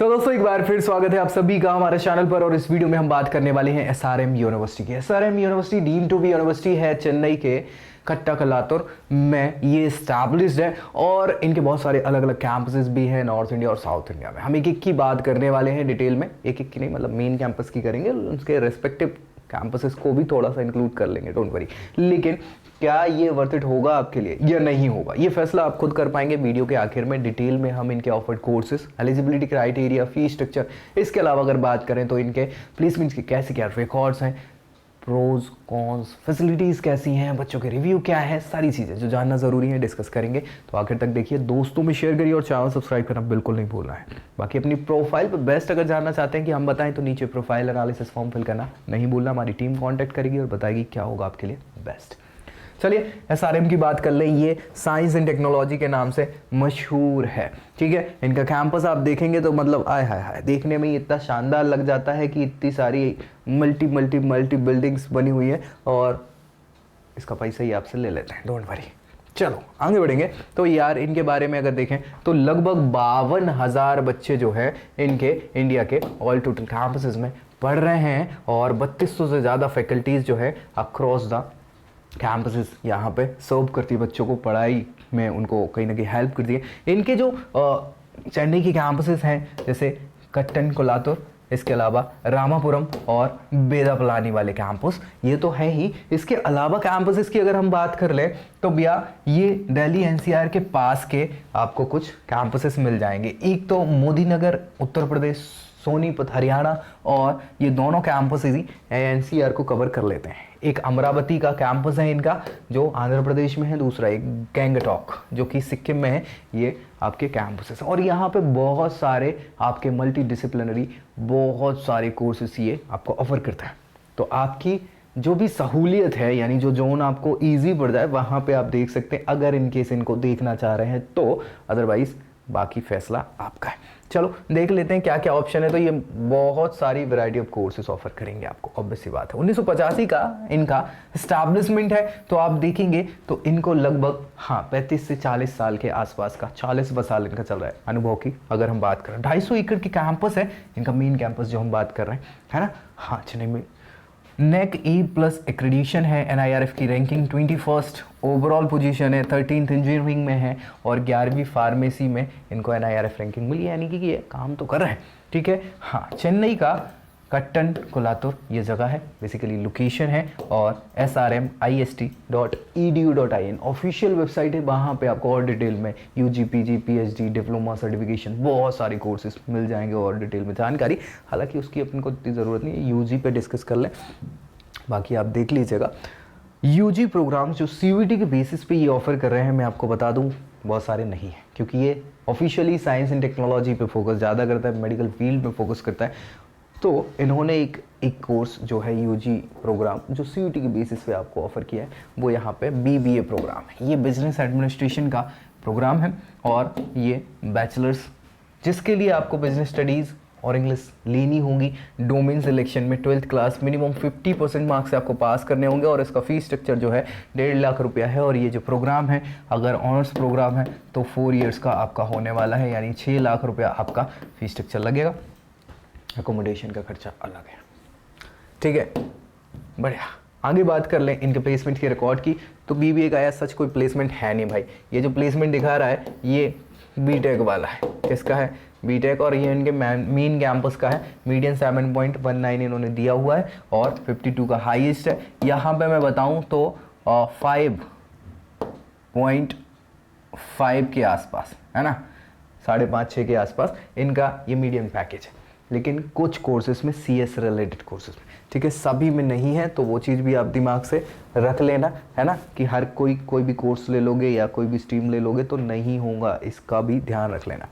तो दोस्तों एक बार फिर स्वागत है आप सभी का हमारे चैनल पर। और इस वीडियो में हम बात करने वाले हैं एसआरएम यूनिवर्सिटी की। SRM university deemed to be university है चेन्नई के कट्टाकलातुर में ये एस्टैब्लिश्ड है और इनके बहुत सारे अलग अलग कैंपसेस भी हैं नॉर्थ इंडिया और साउथ इंडिया में। हम एक एक की बात करने वाले हैं डिटेल में, एक एक की नहीं, मतलब मेन कैंपस की करेंगे, उनके रेस्पेक्टिव कैंपसेस को भी थोड़ा सा इंक्लूड कर लेंगे, डोंट वरी। लेकिन क्या ये वर्थ इट होगा आपके लिए या नहीं होगा, ये फैसला आप खुद कर पाएंगे वीडियो के आखिर में। डिटेल में हम इनके offered courses, eligibility criteria, fee structure, इसके अलावा अगर बात करें तो इनके प्लेसमेंट्स के कैसे क्या रिकॉर्ड्स हैं, प्रोज कॉन्स, फैसिलिटीज़ कैसी हैं, बच्चों के रिव्यू क्या है, सारी चीज़ें जो जानना ज़रूरी है डिस्कस करेंगे। तो आखिर तक देखिए, दोस्तों में शेयर करिए और चैनल सब्सक्राइब करना बिल्कुल नहीं भूलना है। बाकी अपनी प्रोफाइल पर बेस्ट अगर जानना चाहते हैं कि हम बताएं तो नीचे प्रोफाइल एनालिसिस फॉर्म फिल करना नहीं भूलना। हमारी टीम कॉन्टैक्ट करेगी और बताएगी क्या होगा आपके लिए बेस्ट। चलिए एसआरएम की बात कर लें। ये साइंस एंड टेक्नोलॉजी के नाम से मशहूर है, ठीक है। इनका कैंपस आप देखेंगे तो मतलब आय हाय हाय, देखने में ही इतना शानदार लग जाता है कि इतनी सारी मल्टी बिल्डिंग्स बनी हुई है और इसका पैसा ही आपसे ले लेते हैं, डोंट वरी। चलो आगे बढ़ेंगे। तो यार इनके बारे में अगर देखें तो लगभग 52,000 बच्चे जो है इनके इंडिया के ऑल टोटल कैंपसेस में पढ़ रहे हैं और 3200 से ज़्यादा फैकल्टीज़ जो है अक्रॉस द कैंपसेस यहाँ पे सर्व करती है बच्चों को, पढ़ाई में उनको कहीं ना कहीं हेल्प करती है। इनके जो चेन्नई की कैंपसेस हैं जैसे कट्टन कोलातुर, इसके अलावा रामापुरम और बेदापलानी वाले कैंपस, ये तो है ही। इसके अलावा कैंपसेस की अगर हम बात कर लें तो भैया ये दिल्ली एनसीआर के पास के आपको कुछ कैंपसेस मिल जाएंगे। एक तो मोदी नगर उत्तर प्रदेश, सोनीपत हरियाणा, और ये दोनों कैंपस ही एनसीआर को कवर कर लेते हैं। एक अमरावती का कैंपस है इनका जो आंध्र प्रदेश में है, दूसरा एक गैंगटॉक जो कि सिक्किम में है। ये आपके कैंपसेस और यहाँ पे बहुत सारे आपके मल्टी डिसिप्लिनरी बहुत सारे कोर्सेस ये आपको ऑफर करता है। तो आपकी जो भी सहूलियत है, यानी जो जोन आपको ईजी पड़ जाए वहाँ पे आप देख सकते हैं अगर इनकेस इनको देखना चाह रहे हैं तो। अदरवाइज बाकी फैसला आपका है। चलो देख लेते हैं क्या क्या ऑप्शन है। तो ये बहुत सारी वैरायटी ऑफ कोर्सेज ऑफर करेंगे आपको, ऑब्वियस सी बात है। 1985 का इनका एस्टैब्लिशमेंट है। तो आप देखेंगे तो इनको लगभग 35 से 40 साल के आसपास का, 40 साल इनका चल रहा है अनुभव की अगर हम बात करें। 250 एकड़ की कैंपस है इनका, मेन कैंपस जो हम बात कर रहे हैं, है ना। हाँ चेन्नई में नेक E+ एक्रेडिशन है, NIRF की रैंकिंग 21st ओवरऑल पोजीशन है, 13th इंजीनियरिंग में है और 11वीं फार्मेसी में इनको NIRF रैंकिंग मिली, यानी कि ये काम तो कर रहे हैं, ठीक है। हाँ चेन्नई का कट्टन कोलातुर ये जगह है, बेसिकली लोकेशन है। और srmist.edu.in ऑफिशियल वेबसाइट है, वहाँ पे आपको और डिटेल में UG, PG, PhD, diploma, certification, बहुत सारे कोर्सेज मिल जाएंगे और डिटेल में जानकारी। हालांकि उसकी अपन को इतनी ज़रूरत नहीं है, UG पे डिस्कस कर लें, बाकी आप देख लीजिएगा। UG प्रोग्राम जो CVT के बेसिस पे ये ऑफर कर रहे हैं, मैं आपको बता दूँ बहुत सारे नहीं है, क्योंकि ये ऑफिशियली साइंस एंड टेक्नोलॉजी पे फोकस ज़्यादा करता है, मेडिकल फील्ड में फोकस करता है। तो इन्होंने एक कोर्स जो है UG प्रोग्राम जो CVT के बेसिस पे आपको ऑफर किया है, वो यहाँ पे BBA प्रोग्राम है। ये बिजनेस एडमिनिस्ट्रेशन का प्रोग्राम है और ये बैचलर्स, जिसके लिए आपको बिजनेस स्टडीज़ और इंग्लिश लेनी होगी। डोमेन सिलेक्शन में 12th क्लास मिनिमम 50% मार्क्स से आपको पास करने होंगे और इसका फीस स्ट्रक्चर जो है 1.5 लाख रुपया है। और ये जो प्रोग्राम है अगर ऑनर्स प्रोग्राम है तो 4 इयर्स का आपका होने वाला है, यानी 6 लाख रुपया आपका फीस स्ट्रक्चर लगेगा। एकोमोडेशन का खर्चा अलग है, ठीक है। बढ़िया, आगे बात कर लें इनके प्लेसमेंट के रिकॉर्ड की। तो BBA का या सच कोई प्लेसमेंट है नहीं भाई। ये जो प्लेसमेंट दिखा रहा है ये बीटेक वाला है। किसका है? बीटेक। और ये इनके मेन कैंपस का है। मीडियन 7.19 इन्होंने दिया हुआ है और 52 का हाईएस्ट है। यहाँ पे मैं बताऊँ तो 5.5 के आसपास, है ना, 5.5-6 के आसपास इनका ये मीडियम पैकेज है। लेकिन कुछ कोर्सेज में CS रिलेटेड कोर्सेज में, ठीक है, सभी में नहीं है। तो वो चीज़ भी आप दिमाग से रख लेना, है ना, कि हर कोई भी कोर्स ले लोगे या कोई भी स्ट्रीम ले लोगे तो नहीं होगा, इसका भी ध्यान रख लेना।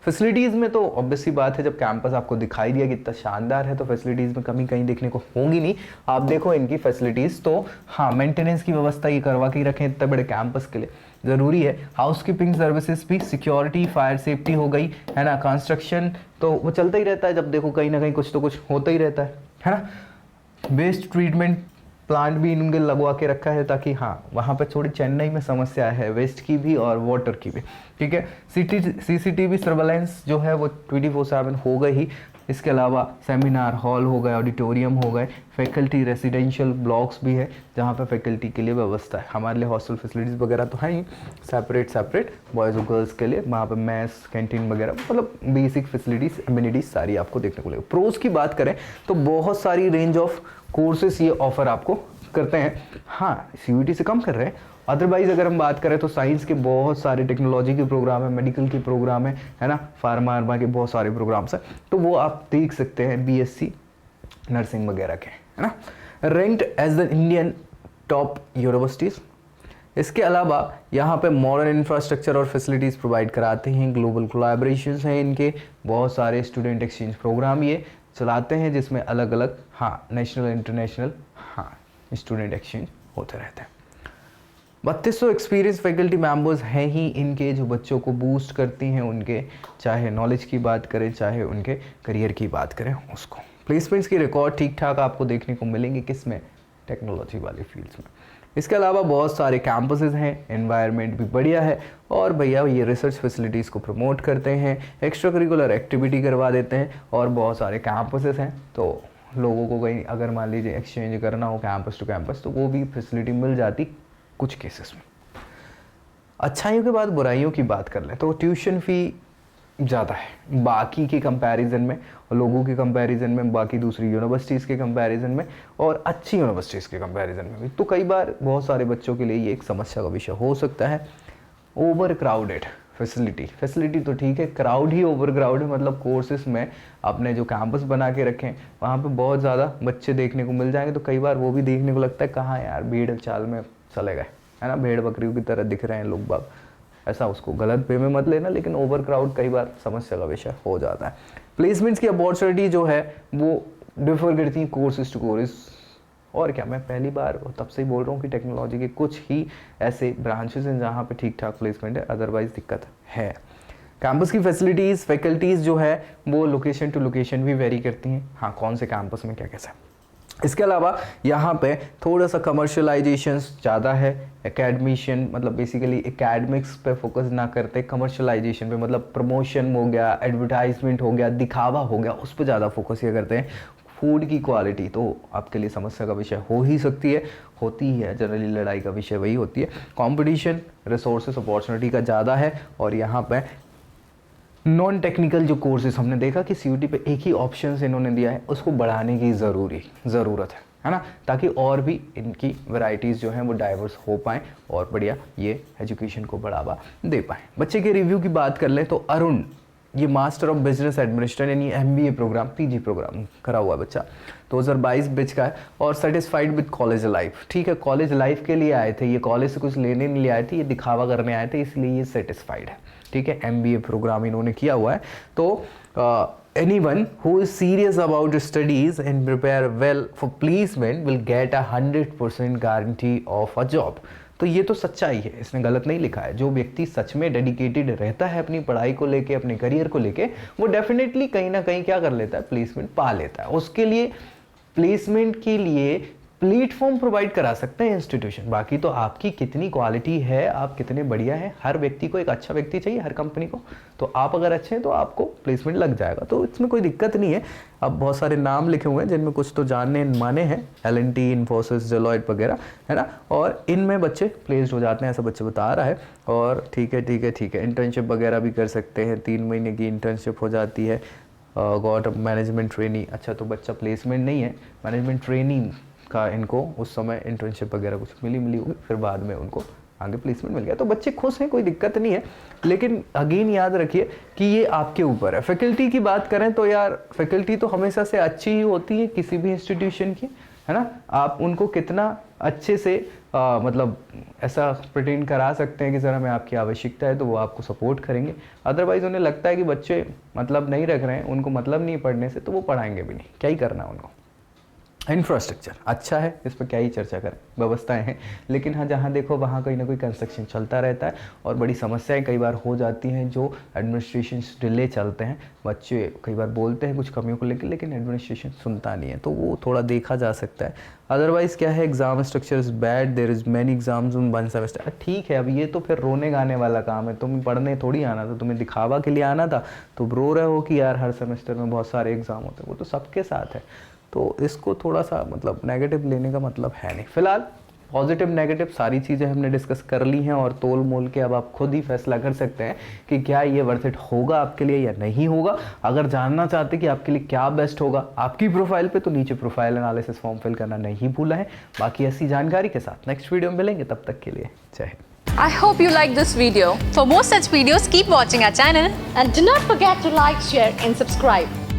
फैसिलिटीज़ में तो ऑब्वियस सी बात है, जब कैंपस आपको दिखाई दिया कि इतना शानदार है तो फैसिलिटीज़ में कमी कहीं देखने को होंगी नहीं। आप देखो इनकी फैसिलिटीज़ तो हाँ, मेंटेनेंस की व्यवस्था ये करवा के रखें इतने बड़े कैंपस के लिए, ज़रूरी है। हाउसकीपिंग सर्विसेज भी, सिक्योरिटी, फायर सेफ्टी हो गई, है ना, कंस्ट्रक्शन तो वो चलता ही रहता है, जब देखो कहीं ना कहीं कुछ तो कुछ होता ही रहता है ना। वेस्ट ट्रीटमेंट प्लांट भी इनके लगवा के रखा है ताकि हाँ वहाँ पे थोड़ी चेन्नई में समस्या है वेस्ट की भी और वाटर की भी, ठीक है। सीसीटीवी सर्वेलेंस जो है वो 24/7 हो गई ही। इसके अलावा सेमिनार हॉल हो गए, ऑडिटोरियम हो गए, फैकल्टी रेसिडेंशियल ब्लॉक्स भी है जहाँ पे फैकल्टी के लिए व्यवस्था है। हमारे लिए हॉस्टल फैसिलिटीज़ वगैरह तो हैं ही, सेपरेट बॉयज़ और गर्ल्स के लिए वहाँ पे मैस कैंटीन वगैरह, मतलब बेसिक फैसिलिटीज़ एमिनिटीज़ सारी आपको देखने को मिलेगी। प्रोज की बात करें तो बहुत सारी रेंज ऑफ कोर्सेस ये ऑफर आपको करते हैं। हाँ सीयूईटी से कम कर रहे हैं, अदरवाइज अगर हम बात करें तो साइंस के बहुत सारे, टेक्नोलॉजी के प्रोग्राम है, मेडिकल के प्रोग्राम है ना, फार्मा के बहुत सारे प्रोग्राम्स हैं, तो वो आप देख सकते हैं बीएससी नर्सिंग वगैरह के, है ना। Ranked as the Indian top universities. इसके अलावा यहाँ पे मॉडर्न इंफ्रास्ट्रक्चर और फैसिलिटीज़ प्रोवाइड कराते हैं, ग्लोबल कोलैबोरेशंस हैं इनके, बहुत सारे स्टूडेंट एक्सचेंज प्रोग्राम ये चलाते हैं जिसमें अलग अलग हाँ नेशनल इंटरनेशनल हाँ स्टूडेंट एक्सचेंज होते रहते हैं। 3200 एक्सपीरियंस फैकल्टी मेंबर्स हैं ही इनके, जो बच्चों को बूस्ट करती हैं उनके, चाहे नॉलेज की बात करें चाहे उनके करियर की बात करें उसको। प्लेसमेंट्स की रिकॉर्ड ठीक ठाक आपको देखने को मिलेंगे, किसमें, टेक्नोलॉजी वाली फील्ड्स में। इसके अलावा बहुत सारे कैंपसेस हैं, एनवायरनमेंट भी बढ़िया है, और भैया ये रिसर्च फैसिलिटीज़ को प्रमोट करते हैं, एक्स्ट्रा करिकुलर एक्टिविटी करवा देते हैं, और बहुत सारे कैंपसेस हैं, तो लोगों को कहीं अगर मान लीजिए एक्सचेंज करना हो कैंपस टू कैंपस तो वो भी फैसिलिटी मिल जाती कुछ केसेस में। अच्छाइयों के बाद बुराइयों की बात कर लें तो ट्यूशन फ़ी ज़्यादा है बाकी के कंपैरिजन में, और लोगों के कंपैरिजन में, बाकी दूसरी यूनिवर्सिटीज़ के कंपैरिजन में, और अच्छी यूनिवर्सिटीज़ के कंपैरिजन में भी। तो कई बार बहुत सारे बच्चों के लिए ये एक समस्या का विषय हो सकता है। ओवर क्राउडेड फैसिलिटी तो ठीक है, क्राउड ही ओवर क्राउड है, मतलब कोर्सेज में आपने जो कैंपस बना के रखे हैं वहाँ पे बहुत ज़्यादा बच्चे देखने को मिल जाएंगे, तो कई बार वो भी देखने को लगता है कहाँ यार भीड़ चाल में चले गए, है ना, भेड़ बकरियों की तरह दिख रहे हैं लोग बाग। ऐसा उसको गलत वे में मत लेना, लेकिन ओवर क्राउड कई बार समस्या का विषय हो जाता है। प्लेसमेंट्स की अपॉर्चुनिटी जो है वो डिफर करती है कोर्सेज टू कोर्स, और क्या, मैं पहली बार तब से ही बोल रहा हूँ कि टेक्नोलॉजी के कुछ ही ऐसे ब्रांचेस हैं जहाँ पे ठीक ठाक प्लेसमेंट है, अदरवाइज दिक्कत है। कैंपस की फैसिलिटीज़ फैकल्टीज़ जो है वो लोकेशन टू लोकेशन भी वेरी करती हैं, हाँ कौन से कैंपस में क्या कैसा है। इसके अलावा यहाँ पे थोड़ा सा कमर्शलाइजेशन ज़्यादा है, एकेडमिशियन मतलब बेसिकली एकेडमिक्स पे फोकस ना करते कमर्शलाइजेशन पे, मतलब प्रमोशन हो गया, एडवर्टाइजमेंट हो गया, दिखावा हो गया, उस पर ज़्यादा फोकस ये करते हैं। फूड की क्वालिटी तो आपके लिए समस्या का विषय हो ही सकती है, होती ही है, जनरली लड़ाई का विषय वही होती है। कंपटीशन रिसोर्सेस अपॉर्चुनिटी का ज़्यादा है, और यहाँ पे नॉन टेक्निकल जो कोर्सेज हमने देखा कि सीयूटी पे एक ही ऑप्शन इन्होंने दिया है, उसको बढ़ाने की ज़रूरत है ना, ताकि और भी इनकी वैरायटीज़ जो हैं वो डाइवर्स हो पाएँ और बढ़िया ये एजुकेशन को बढ़ावा दे पाएँ। बच्चे के रिव्यू की बात कर लें तो अरुण ये मास्टर ऑफ बिजनेस एडमिनिस्ट्रेशन यानी एमबीए प्रोग्राम, पीजी प्रोग्राम करा हुआ बच्चा 2022 बैच का है, और सेटिस्फाइड विद कॉलेज लाइफ। ठीक है, कॉलेज लाइफ के लिए आए थे, ये कॉलेज से कुछ लेने नहीं आए थे, ये दिखावा करने आए थे, इसलिए ये सेटिस्फाइड है। ठीक है, एमबीए प्रोग्राम इन्होंने किया हुआ है। तो anyone who is serious about studies and prepare well for placement will get 100% guarantee of a job। तो ये तो सच्चाई है, इसने गलत नहीं लिखा है। जो व्यक्ति सच में डेडिकेटेड रहता है अपनी पढ़ाई को लेके, अपने करियर को लेके, वो डेफिनेटली कहीं ना कहीं क्या कर लेता है, प्लेसमेंट पा लेता है। उसके लिए प्लेसमेंट के लिए प्लेटफॉर्म प्रोवाइड करा सकते हैं इंस्टीट्यूशन, बाकी तो आपकी कितनी क्वालिटी है, आप कितने बढ़िया हैं। हर व्यक्ति को एक अच्छा व्यक्ति चाहिए, हर कंपनी को, तो आप अगर अच्छे हैं तो आपको प्लेसमेंट लग जाएगा, तो इसमें कोई दिक्कत नहीं है। अब बहुत सारे नाम लिखे हुए हैं जिनमें कुछ तो जानने माने हैं, L&T, इन्फोसिस, डेलॉयट वगैरह, है ना, और इनमें बच्चे प्लेस्ड हो जाते हैं, ऐसा बच्चे बता रहा है। और ठीक है, इंटर्नशिप वगैरह भी कर सकते हैं, 3 महीने की इंटर्नशिप हो जाती है। गॉट मैनेजमेंट ट्रेनिंग, अच्छा तो बच्चा प्लेसमेंट नहीं है, मैनेजमेंट ट्रेनिंग का इनको उस समय इंटर्नशिप वगैरह कुछ मिली होगी, फिर बाद में उनको आगे प्लेसमेंट मिल गया, तो बच्चे खुश हैं, कोई दिक्कत नहीं है। लेकिन अगेन याद रखिए कि ये आपके ऊपर है। फैकल्टी की बात करें तो यार फैकल्टी तो हमेशा से अच्छी ही होती है किसी भी इंस्टीट्यूशन की, है ना। आप उनको कितना अच्छे से मतलब ऐसा प्रिटेंड करा सकते हैं कि सर हमें आपकी आवश्यकता है, तो वो आपको सपोर्ट करेंगे। अदरवाइज उन्हें लगता है कि बच्चे मतलब नहीं रख रहे हैं, उनको मतलब नहीं पढ़ने से, तो वो पढ़ाएंगे भी नहीं, क्या ही करना उनको। इंफ्रास्ट्रक्चर अच्छा है, इस पर क्या ही चर्चा करें, व्यवस्थाएं हैं, लेकिन हाँ जहाँ देखो वहाँ कहीं ना कोई कंस्ट्रक्शन चलता रहता है और बड़ी समस्याएं कई बार हो जाती हैं जो एडमिनिस्ट्रेशन डिले चलते हैं। बच्चे कई बार बोलते हैं कुछ कमियों को लेकर, लेकिन एडमिनिस्ट्रेशन सुनता नहीं है, तो वो थोड़ा देखा जा सकता है। अदरवाइज़ क्या है, exam structure is bad, there is many exams in one semester. ठीक है, अब ये तो फिर रोने गाने वाला काम है, तुम्हें पढ़ने थोड़ी आना था, तुम्हें दिखावा के लिए आना था, तो रो रहे हो कि यार हर सेमेस्टर में बहुत सारे एग्जाम होते हैं, वो तो सबके साथ है। तो इसको थोड़ा सा मतलब नेगेटिव लेने का मतलब है नहीं। फिलहाल पॉजिटिव नेगेटिव सारी चीज़ें हमने डिस्कस कर ली हैं और तोल मोल के अब आप खुद ही फैसला कर सकते हैं कि क्या ये वर्थ इट होगा आपके लिए या नहीं होगा। अगर जानना चाहते कि आपके लिए क्या बेस्ट होगा आपकी प्रोफाइल पे, तो नीचे प्रोफाइल एनालिसिस फॉर्म फिल करना नहीं भूला है। बाकी ऐसी जानकारी के साथ नेक्स्ट वीडियो में मिलेंगे, तब तक के लिए जय Hind. I hope you like this video. For more such videos, keep watching our channel and do not forget to like, share and subscribe.